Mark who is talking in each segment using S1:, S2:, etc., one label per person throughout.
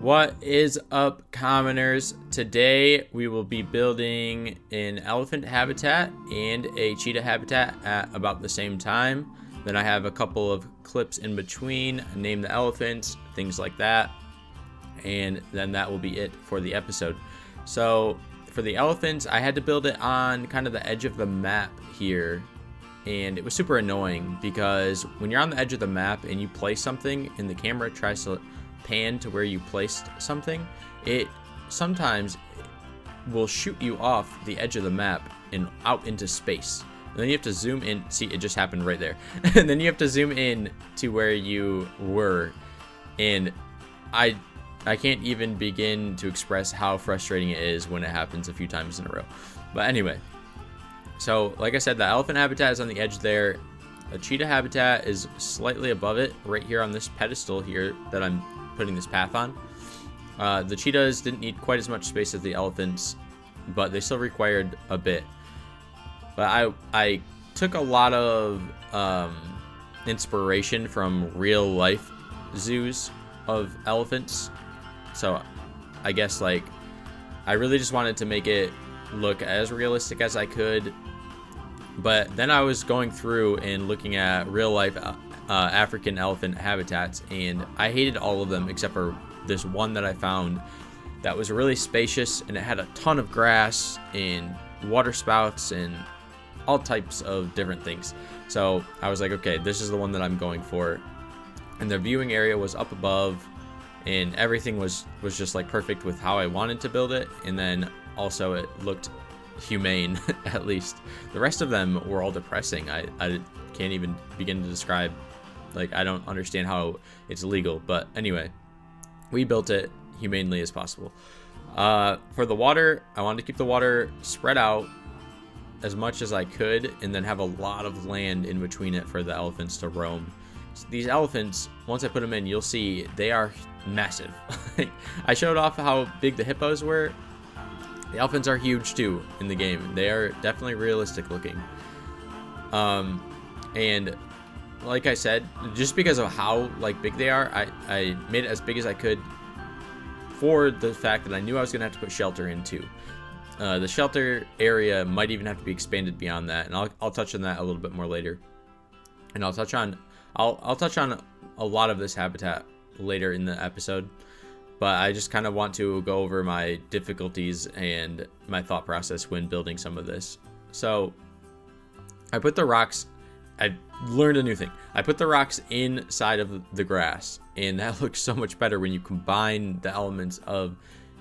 S1: What is up, commoners? Today we will be building an elephant habitat and a cheetah habitat at about the same time. Then I have a couple of clips in between, name the elephants, things like that. And then that will be it for the episode. So for the elephants, I had to build it on kind of the edge of the map here. And it was super annoying because when you're on the edge of the map and you place something and the camera tries to pan to where you placed something, it sometimes will shoot you off the edge of the map and out into space. And then you have to zoom in. See, it just happened right there. And then you have to zoom in to where you were. And I can't even begin to express how frustrating it is when it happens a few times in a row. But anyway, so like I said, the elephant habitat is on the edge there. A cheetah habitat is slightly above it, right here on this pedestal here that I'm putting this path on. The cheetahs didn't need quite as much space as the elephants, but they still required a bit. But I took a lot of inspiration from real life zoos of elephants. So I guess like I really just wanted to make it look as realistic as I could. But then I was going through and looking at real life African elephant habitats, and I hated all of them except for this one that I found that was really spacious, and it had a ton of grass and water spouts and all types of different things. So I was like, okay, this is the one that I'm going for. And the viewing area was up above, and everything was just like perfect with how I wanted to build it. And then also it looked humane. At least the rest of them were all depressing. I can't even begin to describe. Like, I don't understand how it's legal, but anyway, we built it humanely as possible. For the water, I wanted to keep the water spread out as much as I could, and then have a lot of land in between it for the elephants to roam. So these elephants, once I put them in, you'll see they are massive. I showed off how big the hippos were. The elephants are huge too in the game. They are definitely realistic looking. And like I said, just because of how like big they are, I made it as big as I could for the fact that I knew I was gonna have to put shelter in too. The shelter area might even have to be expanded beyond that, and I'll touch on that a little bit more later. And I'll touch on a lot of this habitat later in the episode. But I just kind of want to go over my difficulties and my thought process when building some of this. So I put the rocks, I learned a new thing. I put the rocks inside of the grass, and that looks so much better when you combine the elements of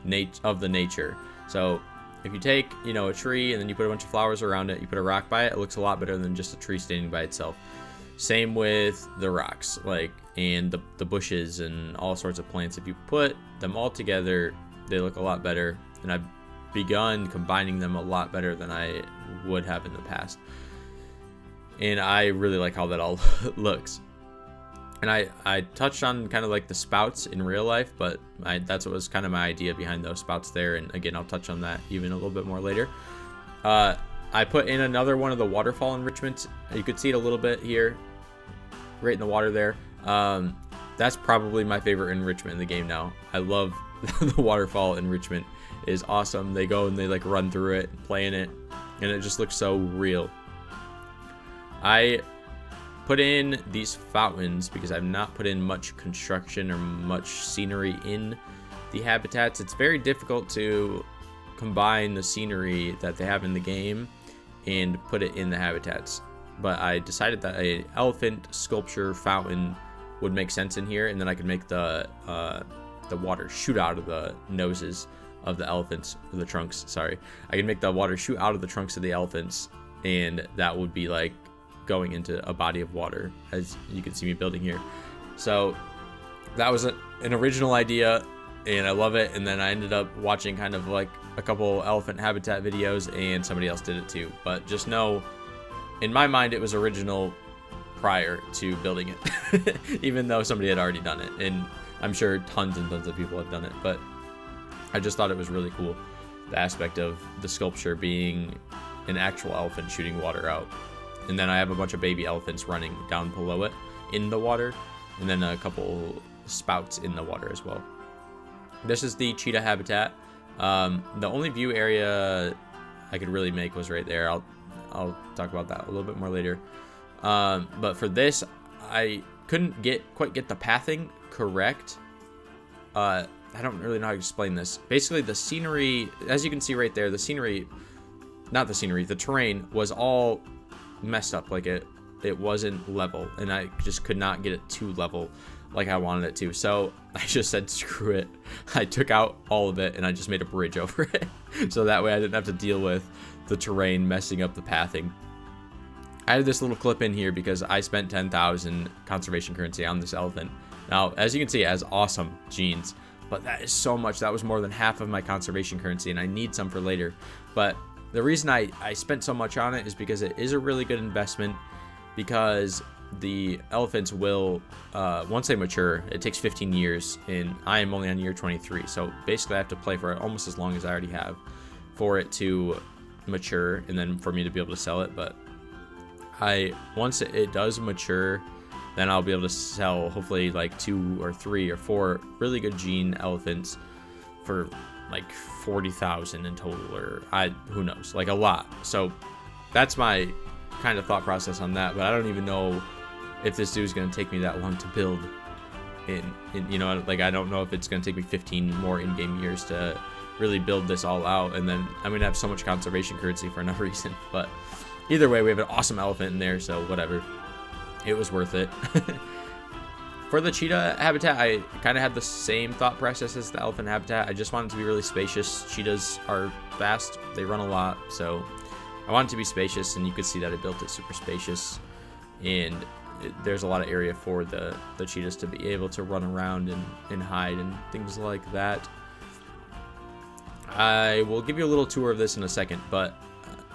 S1: the nature. So if you take, a tree and then you put a bunch of flowers around it, you put a rock by it, it looks a lot better than just a tree standing by itself. Same with the rocks, and the bushes and all sorts of plants. If you put them all together, they look a lot better. And I've begun combining them a lot better than I would have in the past. And I really like how that all looks. And I touched on kind of like the spouts in real life, but that's what was kind of my idea behind those spouts there. And again, I'll touch on that even a little bit more later. I put in another one of the waterfall enrichments. You could see it a little bit here, right in the water there. That's probably my favorite enrichment in the game now. I love the waterfall enrichment. It is awesome. They go and they like run through it, play in it, and it just looks so real. I put in these fountains because I've not put in much construction or much scenery in the habitats. It's very difficult to combine the scenery that they have in the game and put it in the habitats. But I decided that a elephant sculpture fountain would make sense in here, and then I could make the water shoot out of the noses of the elephants, or the trunks, sorry. I can make the water shoot out of the trunks of the elephants, and that would be like going into a body of water, as you can see me building here. So that was an original idea, and I love it. And then I ended up watching kind of like a couple elephant habitat videos, and somebody else did it too. But just know, in my mind, it was original prior to building it, even though somebody had already done it. And I'm sure tons and tons of people have done it, but I just thought it was really cool, the aspect of the sculpture being an actual elephant shooting water out. And then I have a bunch of baby elephants running down below it in the water, and then a couple spouts in the water as well. This is the cheetah habitat. The only view area I could really make was right there. I'll talk about that a little bit more later. But for this, I couldn't quite get the pathing correct. I don't really know how to explain this. Basically, the scenery, as you can see right there, the terrain was all messed up. Like it wasn't level, and I just could not get it to level like I wanted it to. So I just said, screw it. I took out all of it, and I just made a bridge over it. So that way I didn't have to deal with the terrain messing up the pathing. I added this little clip in here because I spent 10,000 conservation currency on this elephant. Now, as you can see, it has awesome genes, but that is so much. That was more than half of my conservation currency, and I need some for later. But the reason I spent so much on it is because it is a really good investment, because the elephants will, once they mature, it takes 15 years, and I am only on year 23. So basically I have to play for it almost as long as I already have for it to mature, and then for me to be able to sell it. But once it does mature, then I'll be able to sell hopefully like 2 or 3 or 4 really good gene elephants for like 40,000 in total, or who knows, like a lot. So that's my kind of thought process on that. But I don't even know if this dude's gonna take me that long to build in you know, like I don't know if it's gonna take me 15 more in-game years to really build this all out, and then I'm gonna have so much conservation currency for no reason. But either way, we have an awesome elephant in there, so whatever. It was worth it. For the cheetah habitat, I kind of had the same thought process as the elephant habitat. I just wanted it to be really spacious. Cheetahs are fast. They run a lot, so I wanted it to be spacious, and you could see that I built it super spacious. And there's a lot of area for the cheetahs to be able to run around and hide and things like that. I will give you a little tour of this in a second, but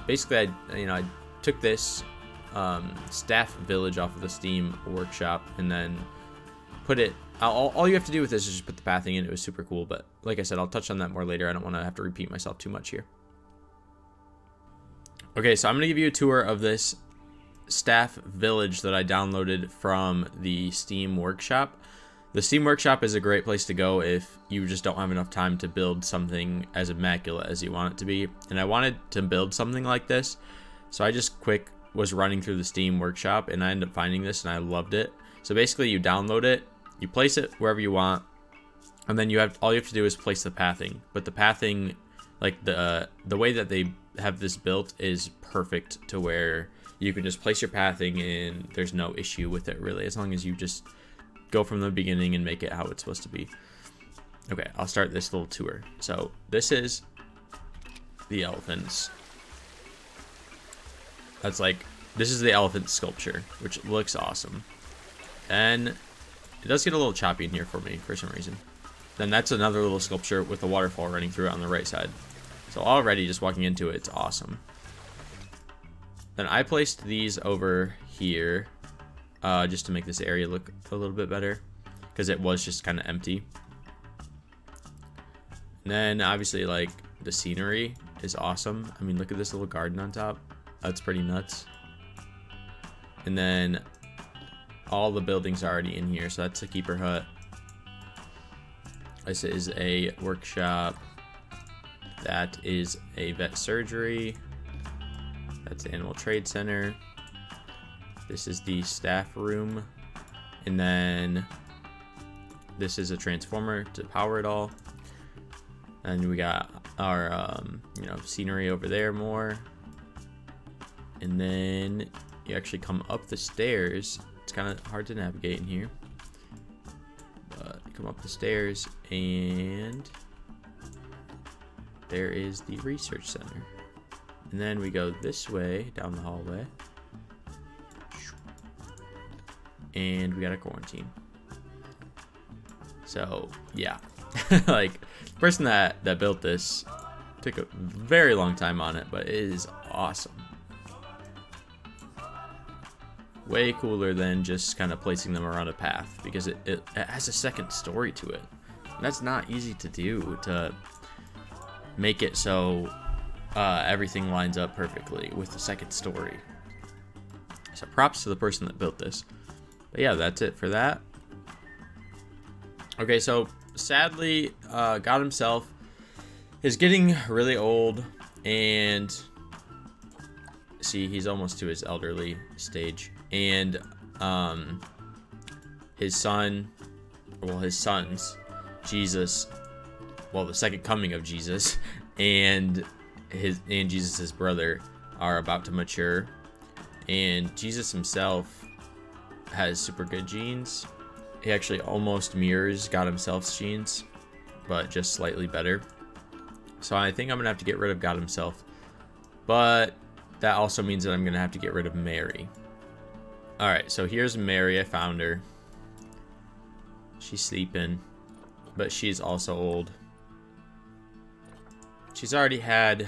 S1: basically I took this staff village off of the Steam workshop, and then put it, all you have to do with this is just put the pathing in. It was super cool, but like I said, I'll touch on that more later. I don't want to have to repeat myself too much here. Okay, so I'm going to give you a tour of this staff village that I downloaded from the Steam workshop. The Steam workshop is a great place to go if you just don't have enough time to build something as immaculate as you want it to be. And I wanted to build something like this, so I just was running through the Steam workshop, and I ended up finding this, and I loved it. So basically, you download it, you place it wherever you want, and then all you have to do is place the pathing. But the pathing, like the way that they have this built, is perfect to where you can just place your pathing and there's no issue with it really, as long as you just go from the beginning and make it how it's supposed to be. Okay, I'll start this little tour. So this is the elephants. This is the elephant sculpture, which looks awesome. And it does get a little choppy in here for me for some reason. Then that's another little sculpture with a waterfall running through it on the right side. So already just walking into it, it's awesome. Then I placed these over here just to make this area look a little bit better, because it was just kind of empty. And then obviously, like, the scenery is awesome. I mean, look at this little garden on top. That's pretty nuts. And then all the buildings are already in here. So that's a keeper hut. This is a workshop. That is a vet surgery. That's the animal trade center. This is the staff room. And then this is a transformer to power it all. And we got our scenery over there more. And then you actually come up the stairs. It's kind of hard to navigate in here, but you come up the stairs and there is the research center. And then we go this way down the hallway, and we got a quarantine. So yeah, like, the person that built this took a very long time on it, but it is awesome. Way cooler than just kind of placing them around a path, because it has a second story to it. And that's not easy to do, to make it so everything lines up perfectly with the second story. So props to the person that built this. But yeah, that's it for that. Okay, so sadly, God himself is getting really old, and see, he's almost to his elderly stage, and his son, well, his sons, Jesus, well, the second coming of Jesus, and Jesus' brother are about to mature, and Jesus himself has super good genes. He actually almost mirrors God himself's genes, but just slightly better. So I think I'm gonna have to get rid of God himself, but that also means that I'm gonna have to get rid of Mary. All right, so here's Mary. I found her. She's sleeping, but she's also old. She's already had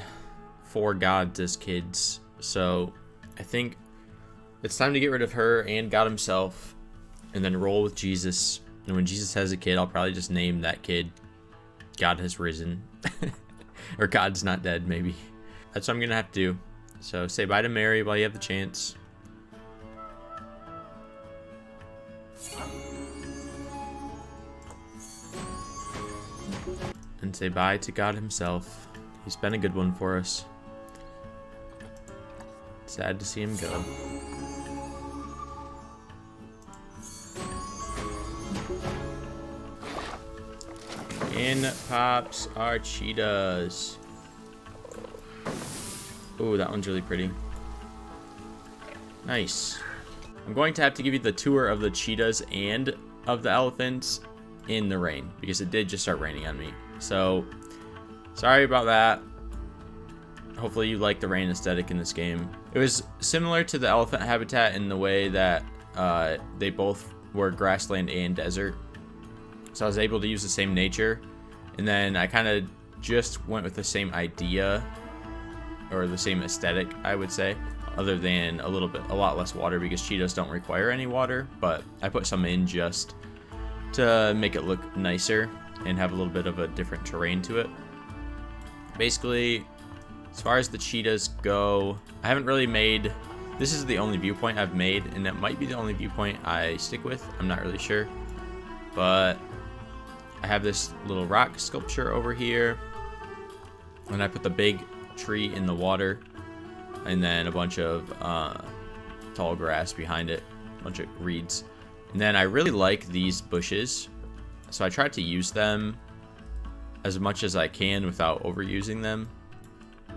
S1: 4 gods as kids, so I think it's time to get rid of her and God himself, and then roll with Jesus. And when Jesus has a kid, I'll probably just name that kid God Has Risen. Or God's Not Dead, maybe. That's what I'm gonna have to do. So say bye to Mary while you have the chance. And say bye to God himself. He's been a good one for us. Sad to see him go. In pops our cheetahs. Ooh, that one's really pretty. Nice. I'm going to have to give you the tour of the cheetahs and of the elephants in the rain, because it did just start raining on me. So, sorry about that. Hopefully you like the rain aesthetic in this game. It was similar to the elephant habitat in the way that they both were grassland and desert. So I was able to use the same nature, and then I kind of just went with the same idea, or the same aesthetic, I would say, other than a lot less water, because cheetahs don't require any water, but I put some in just to make it look nicer and have a little bit of a different terrain to it. Basically, as far as the cheetahs go, I haven't really made, this is the only viewpoint I've made, and it might be the only viewpoint I stick with. I'm not really sure, but I have this little rock sculpture over here, and I put the big tree in the water, and then a bunch of tall grass behind it, a bunch of reeds. And then I really like these bushes, so I try to use them as much as I can without overusing them.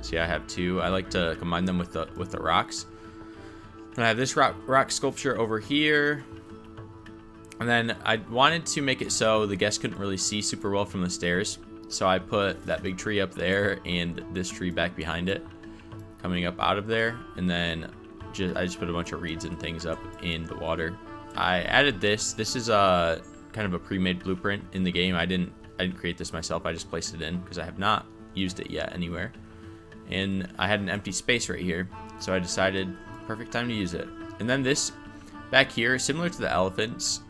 S1: See, I have 2. I like to combine them with the rocks. And I have this rock sculpture over here. And then I wanted to make it so the guests couldn't really see super well from the stairs. So I put that big tree up there and this tree back behind it, coming up out of there. And then I just put a bunch of reeds and things up in the water. I added this. This is a kind of a pre-made blueprint in the game. I didn't create this myself. I just placed it in because I have not used it yet anywhere. And I had an empty space right here, so I decided perfect time to use it. And then this back here, similar to the elephants,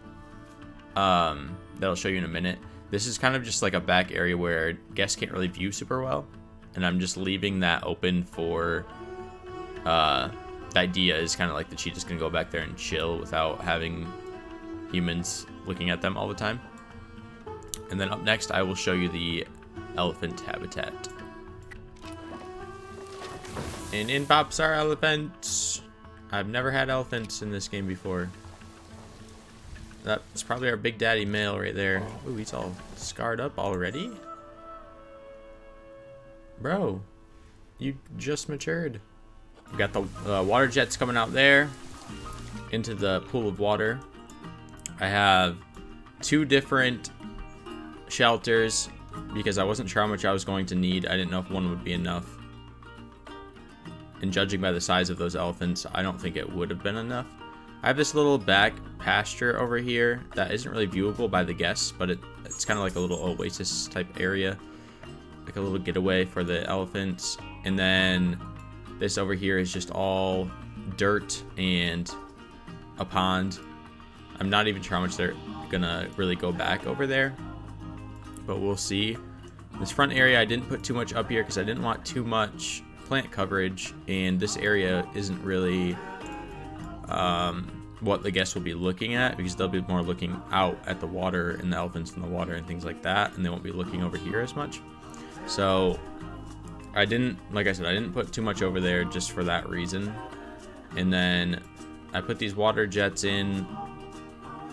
S1: that I'll show you in a minute. This is kind of just like a back area where guests can't really view super well, and I'm just leaving that open for the idea is kind of like the cheetah's gonna go back there and chill without having humans looking at them all the time. And then up next I will show you the elephant habitat. And in pops our elephants. I've never had elephants in this game before. That's probably our big daddy male right there. Ooh, he's all scarred up already? Bro, you just matured. We got the water jets coming out there into the pool of water. I have 2 different shelters because I wasn't sure how much I was going to need. I didn't know if one would be enough. And judging by the size of those elephants, I don't think it would have been enough. I have this little back pasture over here that isn't really viewable by the guests, but it's kind of like a little oasis type area, like a little getaway for the elephants. And then this over here is just all dirt and a pond. I'm not even sure how much they're gonna really go back over there, but we'll see. This front area I didn't put too much up here because I didn't want too much plant coverage, and this area isn't really what the guests will be looking at, because they'll be more looking out at the water and the elephants in the water and things like that, and they won't be looking over here as much. So I didn't, like I said, I didn't put too much over there just for that reason. And then I put these water jets in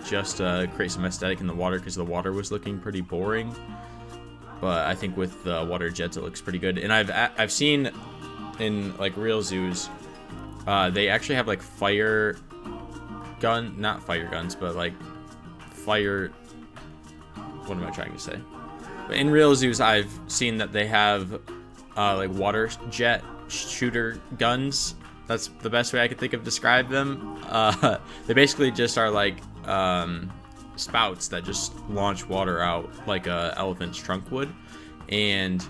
S1: just to create some aesthetic in the water, because the water was looking pretty boring. But I think with the water jets it looks pretty good. And I've seen in like real zoos, they actually have like not fire guns, but like fire, what am I trying to say? But in real zoos, I've seen that they have like water jet shooter guns. That's the best way I could think of describe them. They basically just are like spouts that just launch water out like a elephant's trunk would. And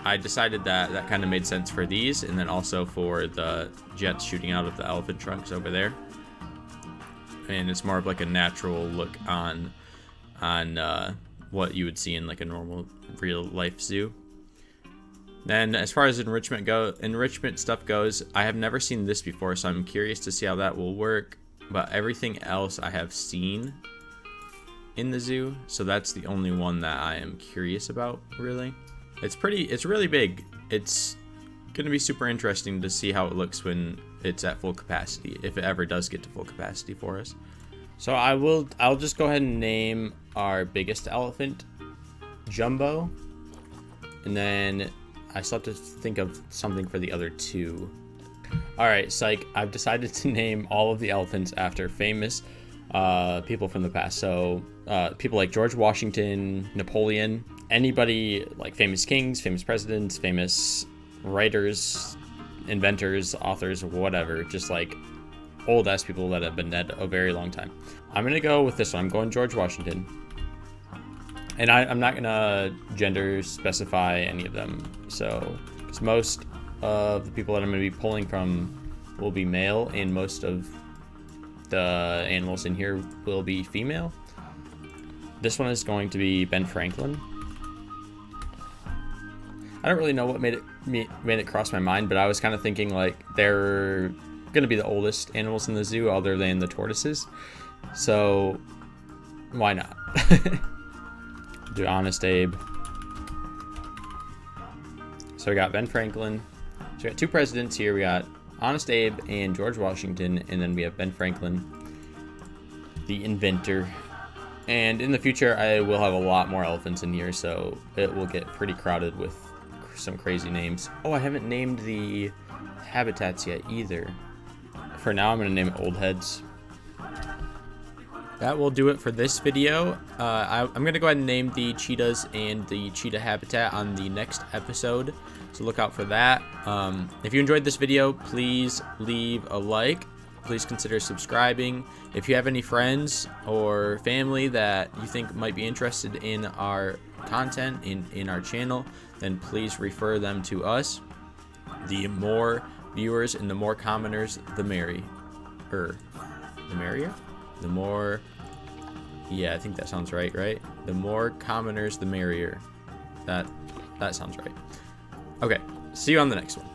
S1: I decided that that kind of made sense for these, and then also for the jets shooting out of the elephant trunks over there. And it's more of like a natural look on what you would see in like a normal real life zoo. Then as far as enrichment stuff goes, I have never seen this before, so I'm curious to see how that will work. But everything else I have seen in the zoo, so that's the only one that I am curious about, really. It's really big. It's gonna be super interesting to see how it looks when it's at full capacity, if it ever does get to full capacity for us. So I'll just go ahead and name our biggest elephant Jumbo, and then I still have to think of something for the other two. Alright, psych, I've decided to name all of the elephants after famous people from the past. So people like George Washington, Napoleon, anybody like famous kings, famous presidents, famous writers, inventors, authors, whatever, just like old ass people that have been dead a very long time. I'm gonna go with this one. I'm going George Washington, and I'm not gonna gender specify any of them, so because most of the people that I'm gonna be pulling from will be male, and most of the animals in here will be female. This one is going to be Ben Franklin. I don't really know what made it cross my mind, but I was kind of thinking like they're going to be the oldest animals in the zoo other than the tortoises. So why not? Do Honest Abe. So we got Ben Franklin. So we got two presidents here. We got Honest Abe and George Washington, and then we have Ben Franklin, the inventor. And in the future, I will have a lot more elephants in here, so it will get pretty crowded with some crazy names. Oh, I haven't named the habitats yet either. For now, I'm going to name it Old Heads. That will do it for this video. I'm going to go ahead and name the cheetahs and the cheetah habitat on the next episode, so look out for that. If you enjoyed this video, please leave a like. Please consider subscribing. If you have any friends or family that you think might be interested in our content in our channel, then please refer them to us. The more viewers and the more commenters, the merrier. The merrier? The more, yeah, I think that sounds right? The more commenters, the merrier. That sounds right. Okay, see you on the next one.